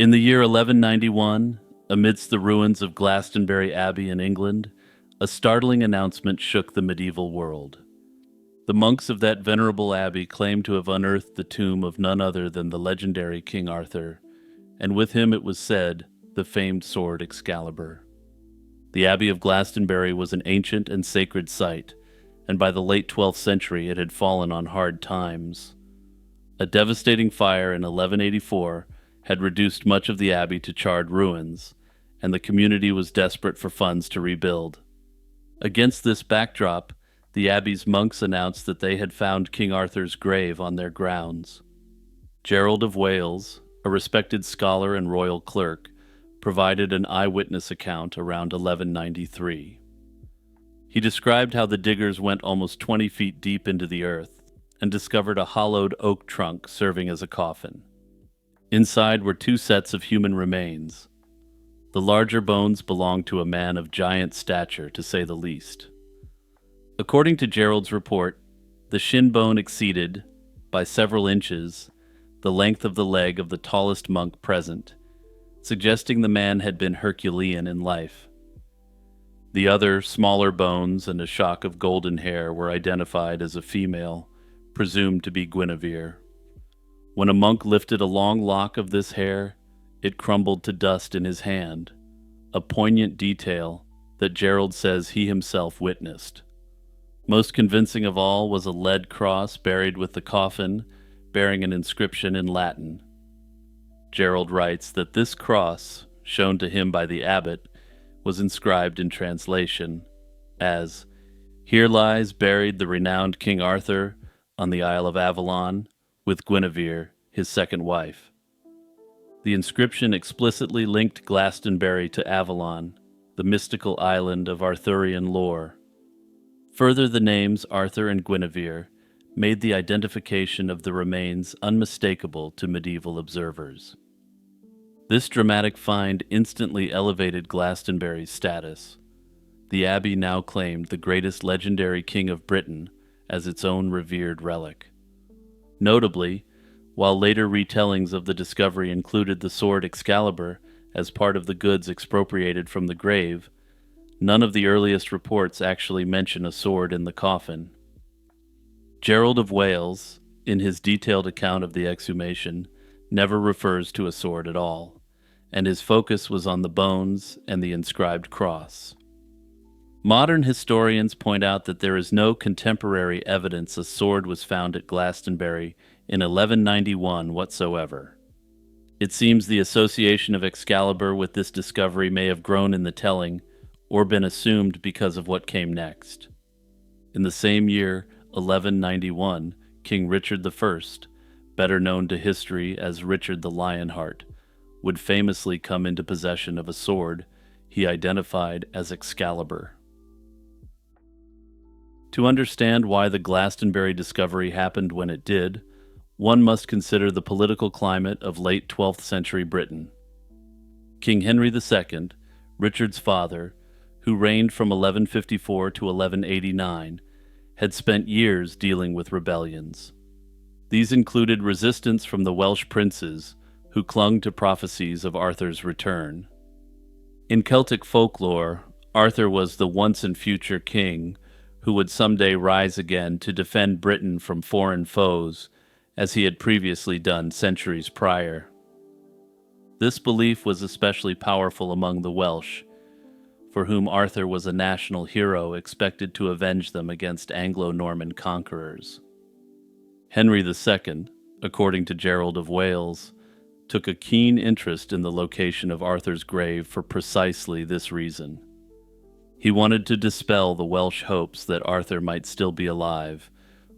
In the year 1191, amidst the ruins of Glastonbury Abbey in England, a startling announcement shook the medieval world. The monks of that venerable abbey claimed to have unearthed the tomb of none other than the legendary King Arthur, and with him, it was said, the famed sword Excalibur. The Abbey of Glastonbury was an ancient and sacred site, and by the late 12th century it had fallen on hard times. A devastating fire in 1184 had reduced much of the abbey to charred ruins, and the community was desperate for funds to rebuild. Against this backdrop, the abbey's monks announced that they had found King Arthur's grave on their grounds. Gerald of Wales, a respected scholar and royal clerk, provided an eyewitness account around 1193. He described how the diggers went almost 20 feet deep into the earth and discovered a hollowed oak trunk serving as a coffin. Inside were two sets of human remains. The larger bones belonged to a man of giant stature, to say the least. According to Gerald's report, the shin bone exceeded, by several inches, the length of the leg of the tallest monk present, suggesting the man had been Herculean in life. The other, smaller bones and a shock of golden hair were identified as a female, presumed to be Guinevere. When a monk lifted a long lock of this hair, it crumbled to dust in his hand, a poignant detail that Gerald says he himself witnessed. Most convincing of all was a lead cross buried with the coffin, bearing an inscription in Latin. Gerald writes that this cross, shown to him by the abbot, was inscribed in translation as, "Here lies buried the renowned King Arthur on the Isle of Avalon, with Guinevere, his second wife." The inscription explicitly linked Glastonbury to Avalon, the mystical island of Arthurian lore. Further, the names Arthur and Guinevere made the identification of the remains unmistakable to medieval observers. This dramatic find instantly elevated Glastonbury's status. The abbey now claimed the greatest legendary king of Britain as its own revered relic. Notably, while later retellings of the discovery included the sword Excalibur as part of the goods expropriated from the grave, none of the earliest reports actually mention a sword in the coffin. Gerald of Wales, in his detailed account of the exhumation, never refers to a sword at all, and his focus was on the bones and the inscribed cross. Modern historians point out that there is no contemporary evidence a sword was found at Glastonbury in 1191 whatsoever. It seems the association of Excalibur with this discovery may have grown in the telling, or been assumed because of what came next. In the same year, 1191, King Richard I, better known to history as Richard the Lionheart, would famously come into possession of a sword he identified as Excalibur. To understand why the Glastonbury discovery happened when it did, one must consider the political climate of late 12th century Britain. King Henry II, Richard's father, who reigned from 1154 to 1189, had spent years dealing with rebellions. These included resistance from the Welsh princes, who clung to prophecies of Arthur's return. In Celtic folklore, Arthur was the once-and-future king who would someday rise again to defend Britain from foreign foes, as he had previously done centuries prior. This belief was especially powerful among the Welsh, for whom Arthur was a national hero expected to avenge them against Anglo-Norman conquerors. Henry II, according to Gerald of Wales, took a keen interest in the location of Arthur's grave for precisely this reason. He wanted to dispel the Welsh hopes that Arthur might still be alive,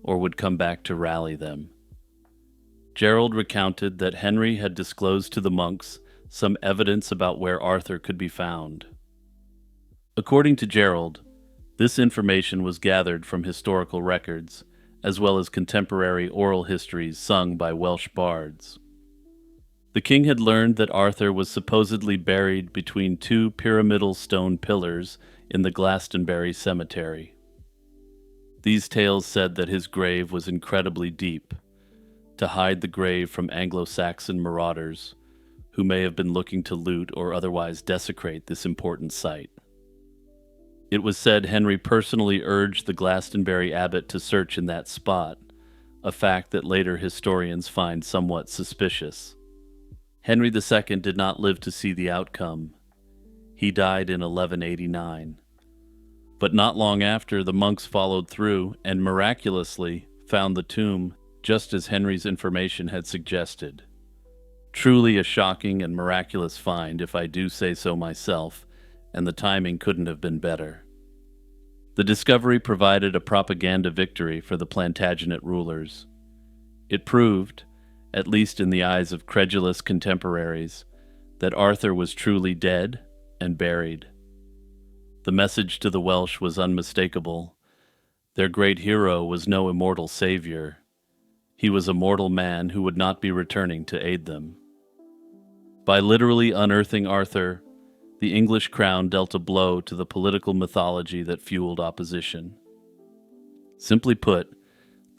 or would come back to rally them. Gerald recounted that Henry had disclosed to the monks some evidence about where Arthur could be found. According to Gerald, this information was gathered from historical records, as well as contemporary oral histories sung by Welsh bards. The king had learned that Arthur was supposedly buried between two pyramidal stone pillars in the Glastonbury cemetery. These tales said that his grave was incredibly deep, to hide the grave from Anglo-Saxon marauders, who may have been looking to loot or otherwise desecrate this important site. It was said Henry personally urged the Glastonbury abbot to search in that spot, a fact that later historians find somewhat suspicious. Henry II did not live to see the outcome. He died in 1189. But not long after, the monks followed through and miraculously found the tomb just as Henry's information had suggested. Truly a shocking and miraculous find, if I do say so myself, and the timing couldn't have been better. The discovery provided a propaganda victory for the Plantagenet rulers. It proved, at least in the eyes of credulous contemporaries, that Arthur was truly dead and buried. The message to the Welsh was unmistakable. Their great hero was no immortal savior. He was a mortal man who would not be returning to aid them. By literally unearthing Arthur, the English crown dealt a blow to the political mythology that fueled opposition. Simply put,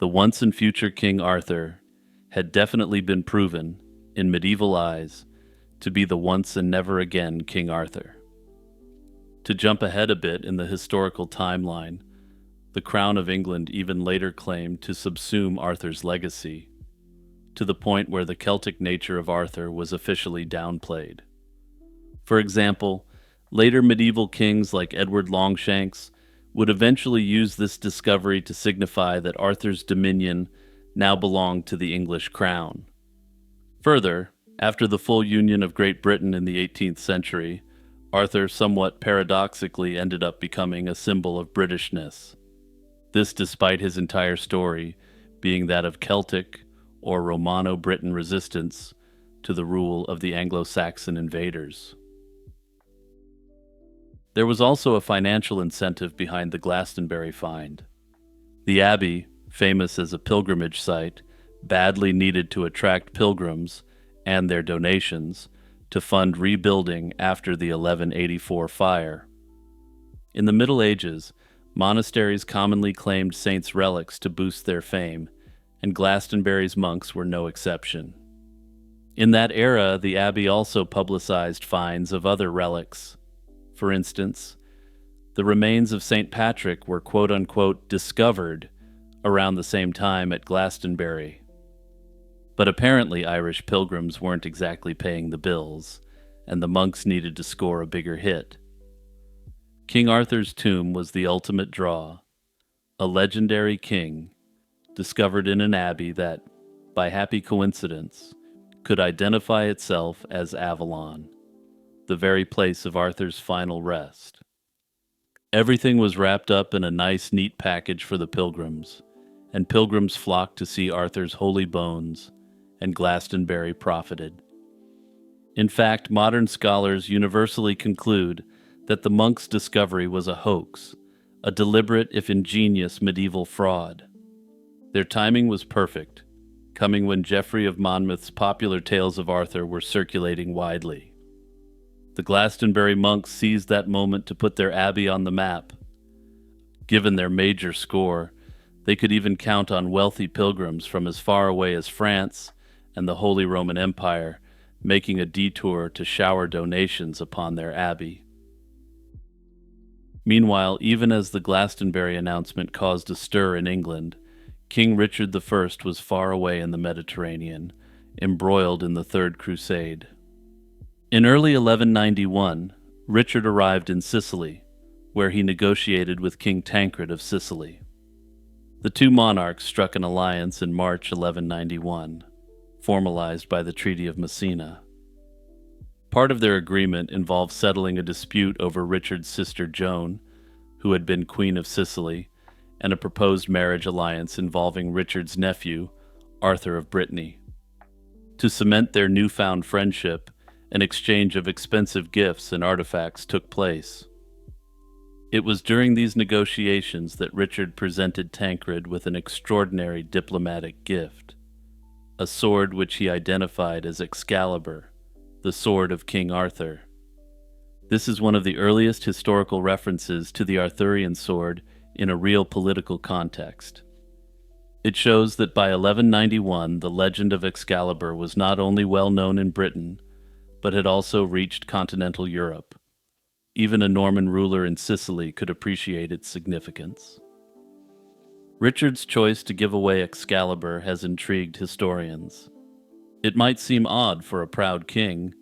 the once and future King Arthur had definitely been proven, in medieval eyes, to be the once and never again King Arthur. To jump ahead a bit in the historical timeline, the Crown of England even later claimed to subsume Arthur's legacy, to the point where the Celtic nature of Arthur was officially downplayed. For example, later medieval kings like Edward Longshanks would eventually use this discovery to signify that Arthur's dominion now belonged to the English crown. Further, after the full union of Great Britain in the 18th century, Arthur somewhat paradoxically ended up becoming a symbol of Britishness. This despite his entire story being that of Celtic or Romano-Briton resistance to the rule of the Anglo-Saxon invaders. There was also a financial incentive behind the Glastonbury find. The abbey, famous as a pilgrimage site, badly needed to attract pilgrims and their donations to fund rebuilding after the 1184 fire. In the Middle Ages, monasteries commonly claimed saints' relics to boost their fame, and Glastonbury's monks were no exception. In that era, the abbey also publicized finds of other relics. For instance, the remains of St. Patrick were quote-unquote discovered around the same time at Glastonbury. But apparently Irish pilgrims weren't exactly paying the bills, and the monks needed to score a bigger hit. King Arthur's tomb was the ultimate draw, a legendary king discovered in an abbey that, by happy coincidence, could identify itself as Avalon, the very place of Arthur's final rest. Everything was wrapped up in a nice, neat package for the pilgrims, and pilgrims flocked to see Arthur's holy bones, and Glastonbury profited. In fact, modern scholars universally conclude that the monks' discovery was a hoax, a deliberate if ingenious medieval fraud. Their timing was perfect, coming when Geoffrey of Monmouth's popular tales of Arthur were circulating widely. The Glastonbury monks seized that moment to put their abbey on the map. Given their major score, they could even count on wealthy pilgrims from as far away as France and the Holy Roman Empire making a detour to shower donations upon their abbey. Meanwhile, even as the Glastonbury announcement caused a stir in England, King Richard I was far away in the Mediterranean, embroiled in the Third Crusade. In early 1191, Richard arrived in Sicily, where he negotiated with King Tancred of Sicily. The two monarchs struck an alliance in March 1191, formalized by the Treaty of Messina. Part of their agreement involved settling a dispute over Richard's sister Joan, who had been Queen of Sicily, and a proposed marriage alliance involving Richard's nephew, Arthur of Brittany. To cement their newfound friendship, an exchange of expensive gifts and artifacts took place. It was during these negotiations that Richard presented Tancred with an extraordinary diplomatic gift, a sword which he identified as Excalibur, the sword of King Arthur. This is one of the earliest historical references to the Arthurian sword in a real political context. It shows that by 1191 the legend of Excalibur was not only well known in Britain, but had also reached continental Europe. Even a Norman ruler in Sicily could appreciate its significance. Richard's choice to give away Excalibur has intrigued historians. It might seem odd for a proud king,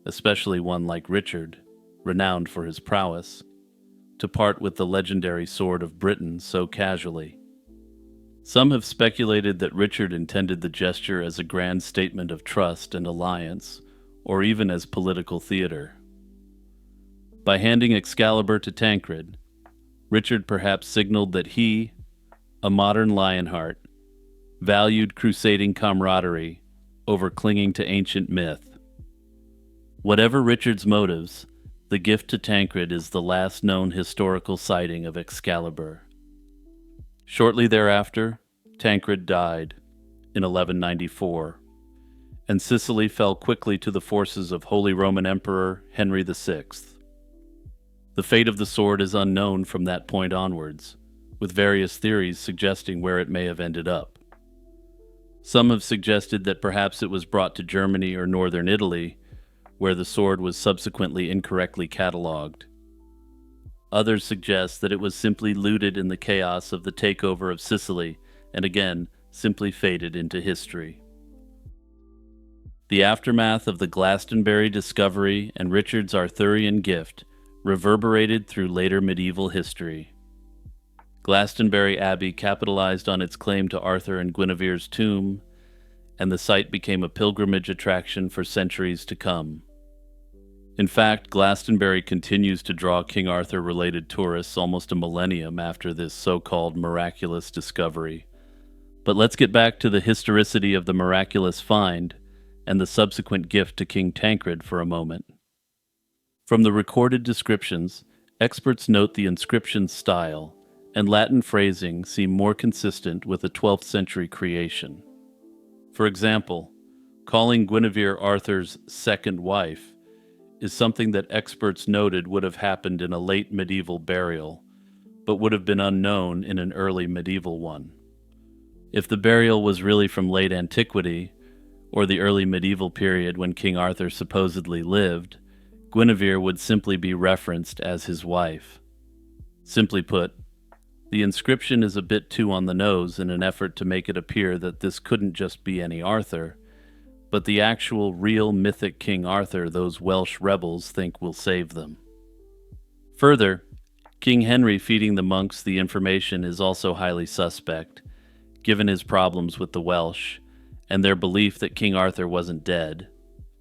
especially one like Richard, renowned for his prowess, to part with the legendary sword of Britain so casually. Some have speculated that Richard intended the gesture as a grand statement of trust and alliance, or even as political theater. By handing Excalibur to Tancred, Richard perhaps signaled that he, a modern Lionheart, valued crusading camaraderie over clinging to ancient myth. Whatever Richard's motives, the gift to Tancred is the last known historical sighting of Excalibur. Shortly thereafter, Tancred died in 1194, and Sicily fell quickly to the forces of Holy Roman Emperor Henry VI. The fate of the sword is unknown from that point onwards, with various theories suggesting where it may have ended up. Some have suggested that perhaps it was brought to Germany or northern Italy, where the sword was subsequently incorrectly catalogued. Others suggest that it was simply looted in the chaos of the takeover of Sicily, and again, simply faded into history. The aftermath of the Glastonbury discovery and Richard's Arthurian gift reverberated through later medieval history. Glastonbury Abbey capitalized on its claim to Arthur and Guinevere's tomb, and the site became a pilgrimage attraction for centuries to come. In fact, Glastonbury continues to draw King Arthur-related tourists almost a millennium after this so-called miraculous discovery. But let's get back to the historicity of the miraculous find and the subsequent gift to King Tancred for a moment. From the recorded descriptions, experts note the inscription's style and Latin phrasing seem more consistent with a 12th century creation. For example, calling Guinevere Arthur's second wife is something that experts noted would have happened in a late medieval burial, but would have been unknown in an early medieval one. If the burial was really from late antiquity, or the early medieval period when King Arthur supposedly lived, Guinevere would simply be referenced as his wife. Simply put, the inscription is a bit too on the nose in an effort to make it appear that this couldn't just be any Arthur, but the actual real mythic King Arthur those Welsh rebels think will save them. Further, King Henry feeding the monks the information is also highly suspect, given his problems with the Welsh and their belief that King Arthur wasn't dead,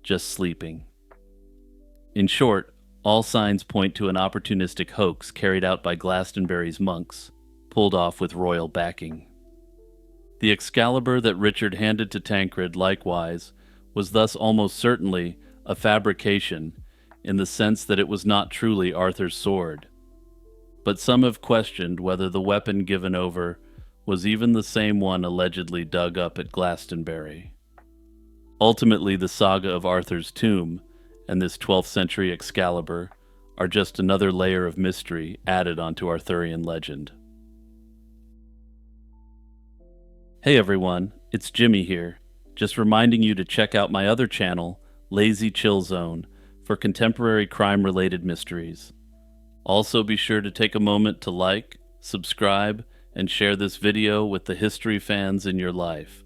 just sleeping. In short, all signs point to an opportunistic hoax carried out by Glastonbury's monks, pulled off with royal backing. The Excalibur that Richard handed to Tancred, likewise, was thus almost certainly a fabrication in the sense that it was not truly Arthur's sword. But some have questioned whether the weapon given over was even the same one allegedly dug up at Glastonbury. Ultimately, the saga of Arthur's tomb and this 12th century Excalibur are just another layer of mystery added onto Arthurian legend. Hey everyone, it's Jimmy here, just reminding you to check out my other channel, Lazy Chill Zone, for contemporary crime-related mysteries. Also be sure to take a moment to like, subscribe, and share this video with the history fans in your life.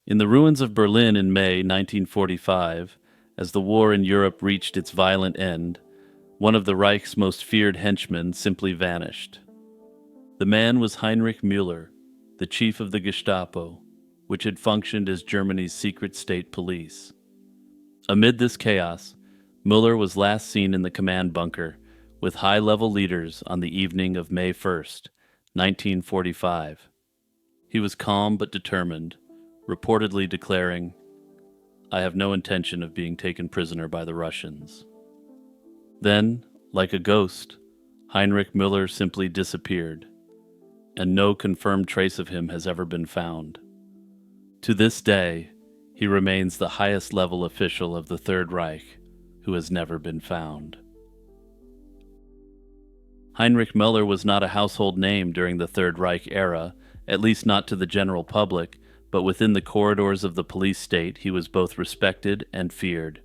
In the ruins of Berlin in May 1945, as the war in Europe reached its violent end, one of the Reich's most feared henchmen simply vanished. The man was Heinrich Müller, the chief of the Gestapo, which had functioned as Germany's secret state police. Amid this chaos, Müller was last seen in the command bunker with high-level leaders on the evening of May 1st, 1945. He was calm but determined, reportedly declaring, "I have no intention of being taken prisoner by the Russians." Then, like a ghost, Heinrich Müller simply disappeared, and no confirmed trace of him has ever been found. To this day, he remains the highest-level official of the Third Reich who has never been found. Heinrich Müller was not a household name during the Third Reich era, at least not to the general public, but within the corridors of the police state he was both respected and feared.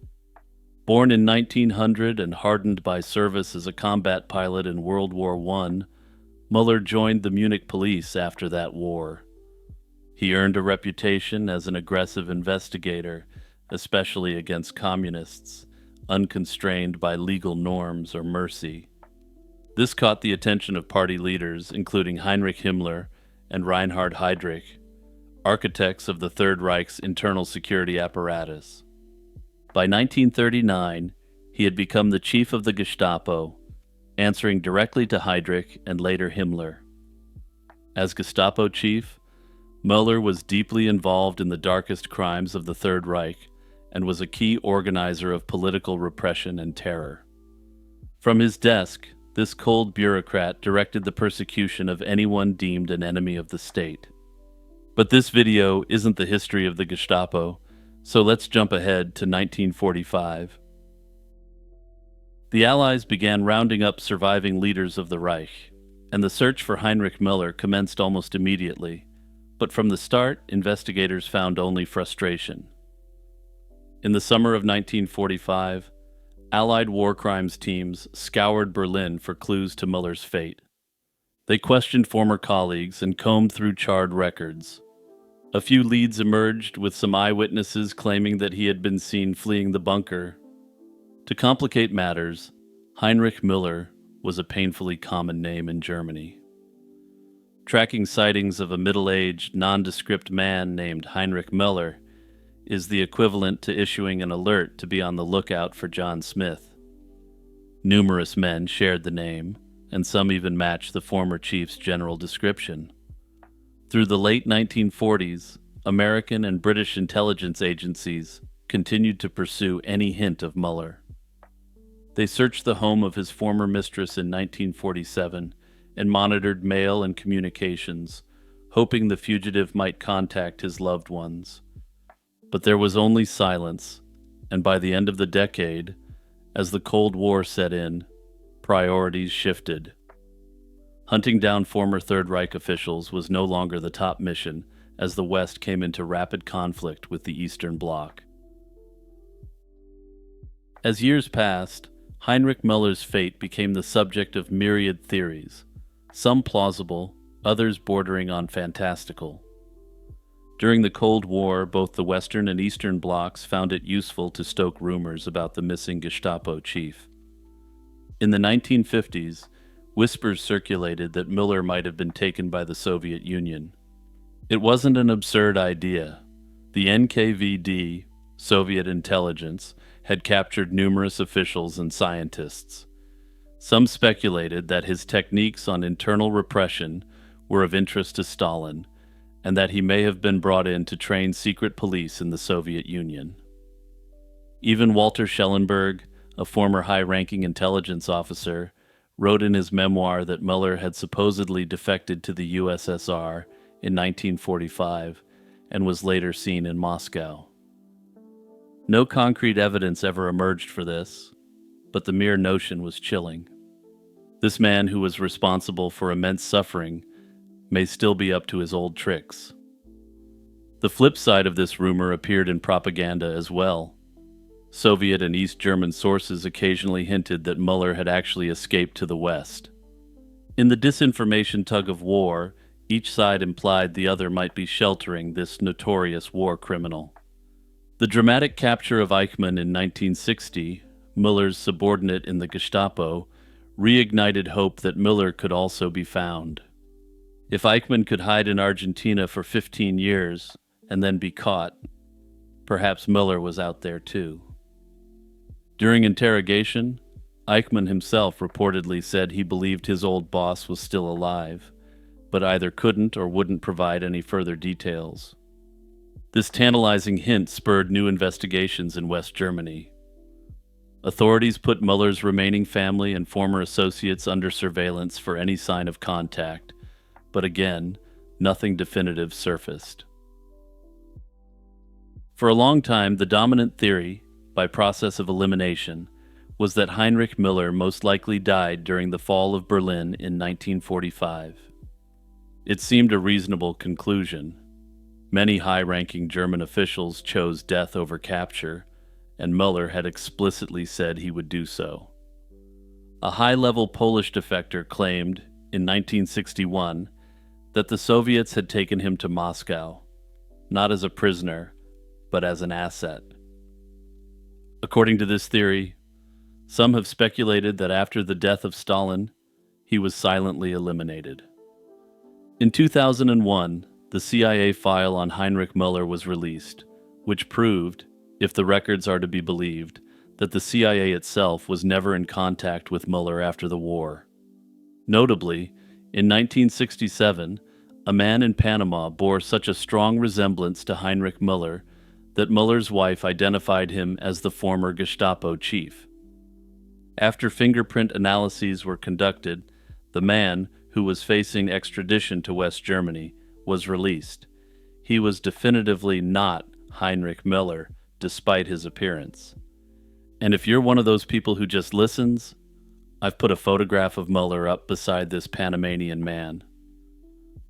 Born in 1900 and hardened by service as a combat pilot in World War I, Muller joined the Munich police after that war. He earned a reputation as an aggressive investigator, especially against communists, unconstrained by legal norms or mercy. This caught the attention of party leaders, including Heinrich Himmler and Reinhard Heydrich, architects of the Third Reich's internal security apparatus. By 1939, he had become the chief of the Gestapo, answering directly to Heydrich and later Himmler. As Gestapo chief, Muller was deeply involved in the darkest crimes of the Third Reich and was a key organizer of political repression and terror. From his desk, this cold bureaucrat directed the persecution of anyone deemed an enemy of the state. But this video isn't the history of the Gestapo, so let's jump ahead to 1945. The Allies began rounding up surviving leaders of the Reich, and the search for Heinrich Müller commenced almost immediately, but from the start, investigators found only frustration. In the summer of 1945, Allied war crimes teams scoured Berlin for clues to Müller's fate. They questioned former colleagues and combed through charred records. A few leads emerged, with some eyewitnesses claiming that he had been seen fleeing the bunker. To complicate matters, Heinrich Müller was a painfully common name in Germany. Tracking sightings of a middle-aged, nondescript man named Heinrich Müller is the equivalent to issuing an alert to be on the lookout for John Smith. Numerous men shared the name, and some even matched the former chief's general description. Through the late 1940s, American and British intelligence agencies continued to pursue any hint of Müller. They searched the home of his former mistress in 1947 and monitored mail and communications, hoping the fugitive might contact his loved ones. But there was only silence, and by the end of the decade, as the Cold War set in, priorities shifted. Hunting down former Third Reich officials was no longer the top mission, as the West came into rapid conflict with the Eastern Bloc. As years passed, Heinrich Müller's fate became the subject of myriad theories, some plausible, others bordering on fantastical. During the Cold War, both the Western and Eastern blocs found it useful to stoke rumors about the missing Gestapo chief. In the 1950s, whispers circulated that Müller might have been taken by the Soviet Union. It wasn't an absurd idea. The NKVD, Soviet intelligence, had captured numerous officials and scientists. Some speculated that his techniques on internal repression were of interest to Stalin, and that he may have been brought in to train secret police in the Soviet Union. Even Walter Schellenberg, a former high-ranking intelligence officer, wrote in his memoir that Müller had supposedly defected to the USSR in 1945 and was later seen in Moscow. No concrete evidence ever emerged for this, but the mere notion was chilling. This man, who was responsible for immense suffering, may still be up to his old tricks. The flip side of this rumor appeared in propaganda as well. Soviet and East German sources occasionally hinted that Müller had actually escaped to the West. In the disinformation tug-of-war, each side implied the other might be sheltering this notorious war criminal. The dramatic capture of Eichmann in 1960, Müller's subordinate in the Gestapo, reignited hope that Müller could also be found. If Eichmann could hide in Argentina for 15 years and then be caught, perhaps Müller was out there too. During interrogation, Eichmann himself reportedly said he believed his old boss was still alive, but either couldn't or wouldn't provide any further details. This tantalizing hint spurred new investigations in West Germany. Authorities put Müller's remaining family and former associates under surveillance for any sign of contact, but again, nothing definitive surfaced. For a long time, the dominant theory, by process of elimination, was that Heinrich Müller most likely died during the fall of Berlin in 1945. It seemed a reasonable conclusion. Many high-ranking German officials chose death over capture, and Muller had explicitly said he would do so. A high-level Polish defector claimed, in 1961, that the Soviets had taken him to Moscow, not as a prisoner, but as an asset. According to this theory, some have speculated that after the death of Stalin, he was silently eliminated. In 2001, the CIA file on Heinrich Müller was released, which proved, if the records are to be believed, that the CIA itself was never in contact with Müller after the war. Notably, in 1967, a man in Panama bore such a strong resemblance to Heinrich Müller that Müller's wife identified him as the former Gestapo chief. After fingerprint analyses were conducted, the man, who was facing extradition to West Germany, was released. He was definitively not Heinrich Müller, despite his appearance. And if you're one of those people who just listens, I've put a photograph of Müller up beside this Panamanian man.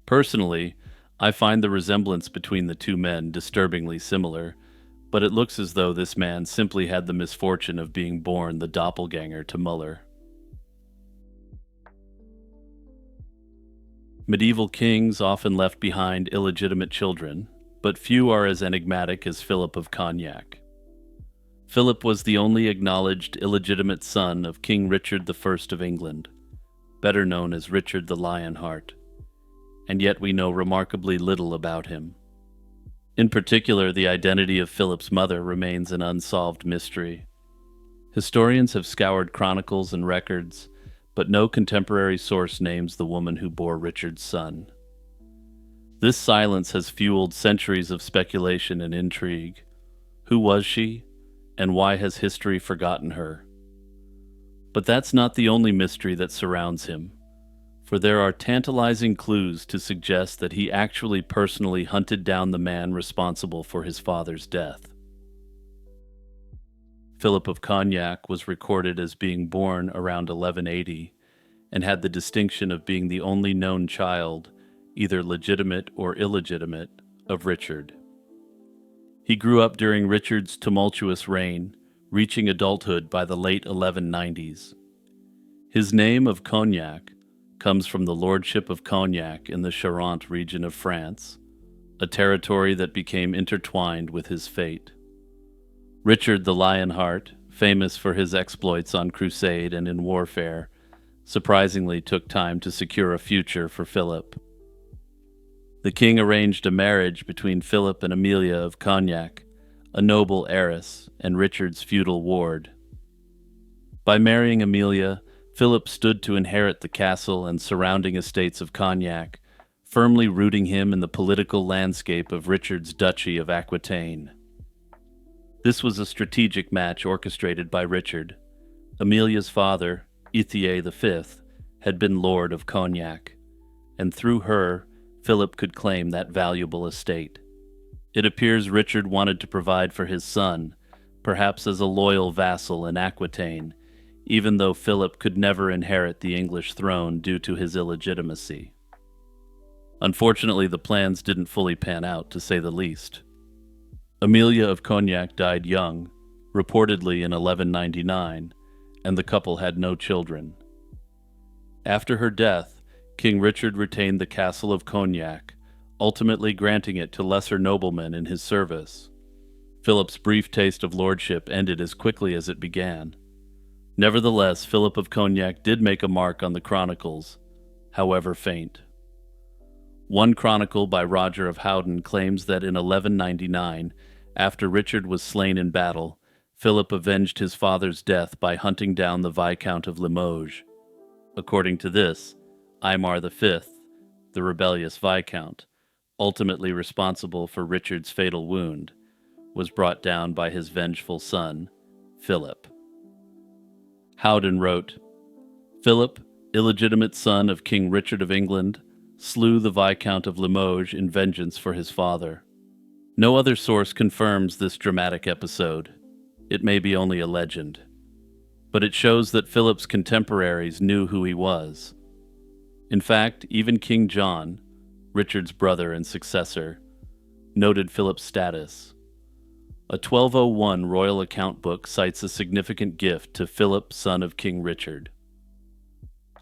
Personally, I find the resemblance between the two men disturbingly similar, but it looks as though this man simply had the misfortune of being born the doppelganger to Müller. Medieval kings often left behind illegitimate children, but few are as enigmatic as Philip of Cognac. Philip was the only acknowledged illegitimate son of King Richard I of England, better known as Richard the Lionheart, and yet we know remarkably little about him. In particular, the identity of Philip's mother remains an unsolved mystery. Historians have scoured chronicles and records, but no contemporary source names the woman who bore Richard's son. This silence has fueled centuries of speculation and intrigue. Who was she, and why has history forgotten her? But that's not the only mystery that surrounds him, for there are tantalizing clues to suggest that he actually personally hunted down the man responsible for his father's death. Philip of Cognac was recorded as being born around 1180 and had the distinction of being the only known child, either legitimate or illegitimate, of Richard. He grew up during Richard's tumultuous reign, reaching adulthood by the late 1190s. His name of Cognac comes from the lordship of Cognac in the Charente region of France, a territory that became intertwined with his fate. Richard the Lionheart, famous for his exploits on crusade and in warfare, surprisingly took time to secure a future for Philip. The king arranged a marriage between Philip and Amelia of Cognac, a noble heiress and Richard's feudal ward. By marrying Amelia, Philip stood to inherit the castle and surrounding estates of Cognac, firmly rooting him in the political landscape of Richard's Duchy of Aquitaine. This was a strategic match orchestrated by Richard. Amelia's father, Ethier V, had been Lord of Cognac, and through her, Philip could claim that valuable estate. It appears Richard wanted to provide for his son, perhaps as a loyal vassal in Aquitaine, even though Philip could never inherit the English throne due to his illegitimacy. Unfortunately, the plans didn't fully pan out, to say the least. Amelia of Cognac died young, reportedly in 1199, and the couple had no children. After her death, King Richard retained the castle of Cognac, ultimately granting it to lesser noblemen in his service. Philip's brief taste of lordship ended as quickly as it began. Nevertheless, Philip of Cognac did make a mark on the chronicles, however faint. One chronicle by Roger of Howden claims that in 1199, after Richard was slain in battle, Philip avenged his father's death by hunting down the Viscount of Limoges. According to this, Aymar V, the rebellious Viscount, ultimately responsible for Richard's fatal wound, was brought down by his vengeful son, Philip. Howden wrote, "Philip, illegitimate son of King Richard of England, slew the Viscount of Limoges in vengeance for his father." No other source confirms this dramatic episode. It may be only a legend. But it shows that Philip's contemporaries knew who he was. In fact, even King John, Richard's brother and successor, noted Philip's status. A 1201 royal account book cites a significant gift to Philip, son of King Richard.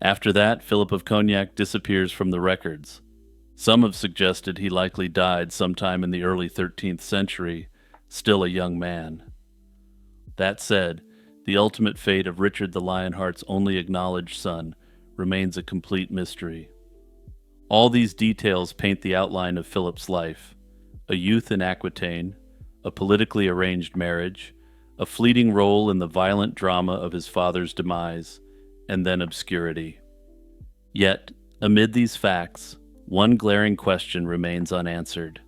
After that, Philip of Cognac disappears from the records. Some have suggested he likely died sometime in the early 13th century, still a young man. That said, the ultimate fate of Richard the Lionheart's only acknowledged son remains a complete mystery. All these details paint the outline of Philip's life: a youth in Aquitaine, a politically arranged marriage, a fleeting role in the violent drama of his father's demise, and then obscurity. Yet, amid these facts, one glaring question remains unanswered.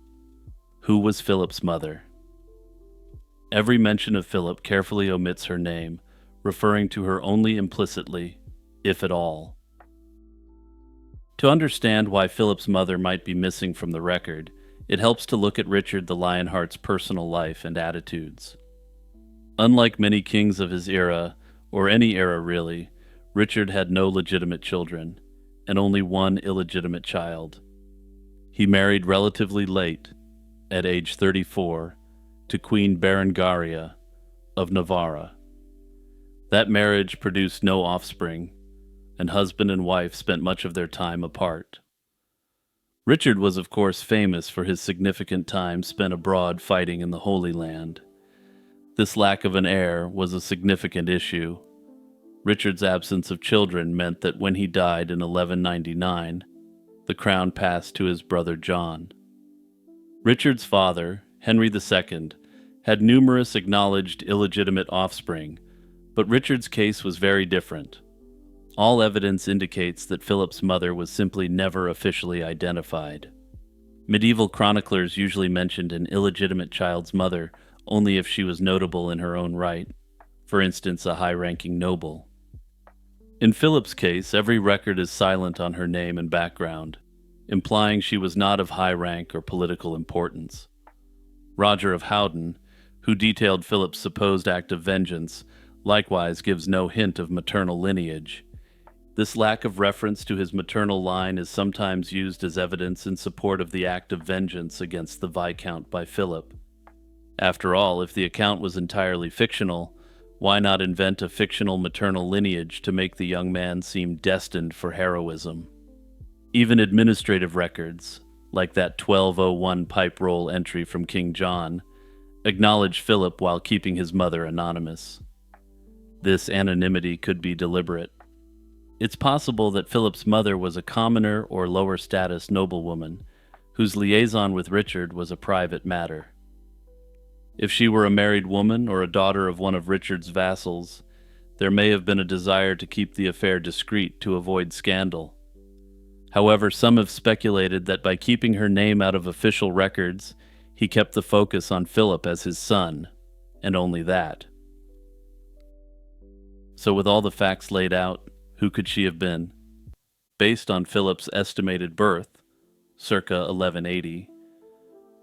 Who was Philip's mother? Every mention of Philip carefully omits her name, referring to her only implicitly, if at all. To understand why Philip's mother might be missing from the record, it helps to look at Richard the Lionheart's personal life and attitudes. Unlike many kings of his era, or any era really, Richard had no legitimate children, and only one illegitimate child. He married relatively late, at age 34, to Queen Berengaria of Navarra. That marriage produced no offspring, and husband and wife spent much of their time apart. Richard was, of course, famous for his significant time spent abroad fighting in the Holy Land. This lack of an heir was a significant issue. Richard's absence of children meant that when he died in 1199, the crown passed to his brother John. Richard's father, Henry II, had numerous acknowledged illegitimate offspring, but Richard's case was very different. All evidence indicates that Philip's mother was simply never officially identified. Medieval chroniclers usually mentioned an illegitimate child's mother only if she was notable in her own right, for instance, a high-ranking noble. In Philip's case, every record is silent on her name and background, implying she was not of high rank or political importance. Roger of Howden, who detailed Philip's supposed act of vengeance, likewise gives no hint of maternal lineage. This lack of reference to his maternal line is sometimes used as evidence in support of the act of vengeance against the Viscount by Philip. After all, if the account was entirely fictional, why not invent a fictional maternal lineage to make the young man seem destined for heroism? Even administrative records, like that 1201 pipe roll entry from King John, acknowledge Philip while keeping his mother anonymous. This anonymity could be deliberate. It's possible that Philip's mother was a commoner or lower status noblewoman, whose liaison with Richard was a private matter. If she were a married woman or a daughter of one of Richard's vassals, there may have been a desire to keep the affair discreet to avoid scandal. However, some have speculated that by keeping her name out of official records, he kept the focus on Philip as his son, and only that. So with all the facts laid out, who could she have been? Based on Philip's estimated birth, circa 1180,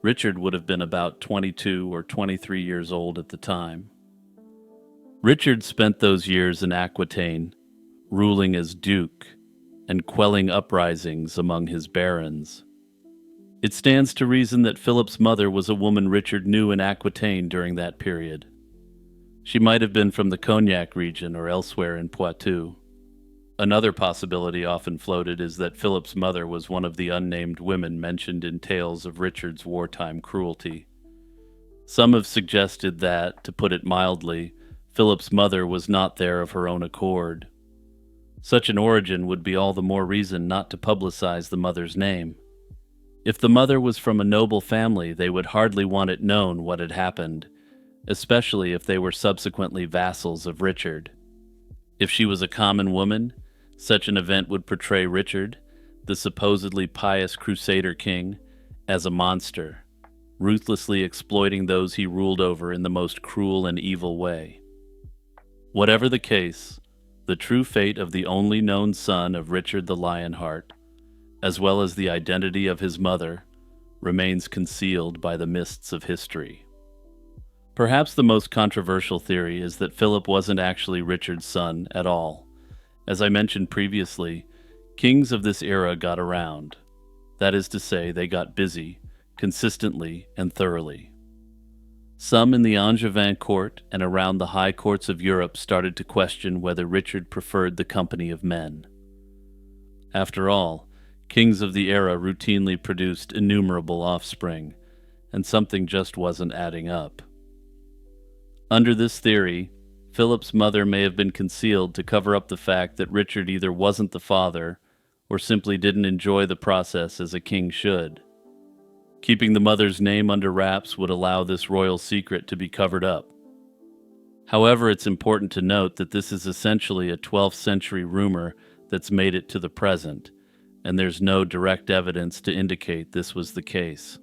Richard would have been about 22 or 23 years old at the time. Richard spent those years in Aquitaine, ruling as duke and quelling uprisings among his barons. It stands to reason that Philip's mother was a woman Richard knew in Aquitaine during that period. She might have been from the Cognac region or elsewhere in Poitou. Another possibility often floated is that Philip's mother was one of the unnamed women mentioned in tales of Richard's wartime cruelty. Some have suggested that, to put it mildly, Philip's mother was not there of her own accord. Such an origin would be all the more reason not to publicize the mother's name. If the mother was from a noble family, they would hardly want it known what had happened, especially if they were subsequently vassals of Richard. If she was a common woman, such an event would portray Richard, the supposedly pious crusader king, as a monster, ruthlessly exploiting those he ruled over in the most cruel and evil way. Whatever the case, the true fate of the only known son of Richard the Lionheart, as well as the identity of his mother, remains concealed by the mists of history. Perhaps the most controversial theory is that Philip wasn't actually Richard's son at all. As I mentioned previously, kings of this era got around. That is to say, they got busy, consistently and thoroughly. Some in the Angevin court and around the high courts of Europe started to question whether Richard preferred the company of men. After all, kings of the era routinely produced innumerable offspring, and something just wasn't adding up. Under this theory, Philip's mother may have been concealed to cover up the fact that Richard either wasn't the father or simply didn't enjoy the process as a king should. Keeping the mother's name under wraps would allow this royal secret to be covered up. However, it's important to note that this is essentially a 12th century rumor that's made it to the present, and there's no direct evidence to indicate this was the case.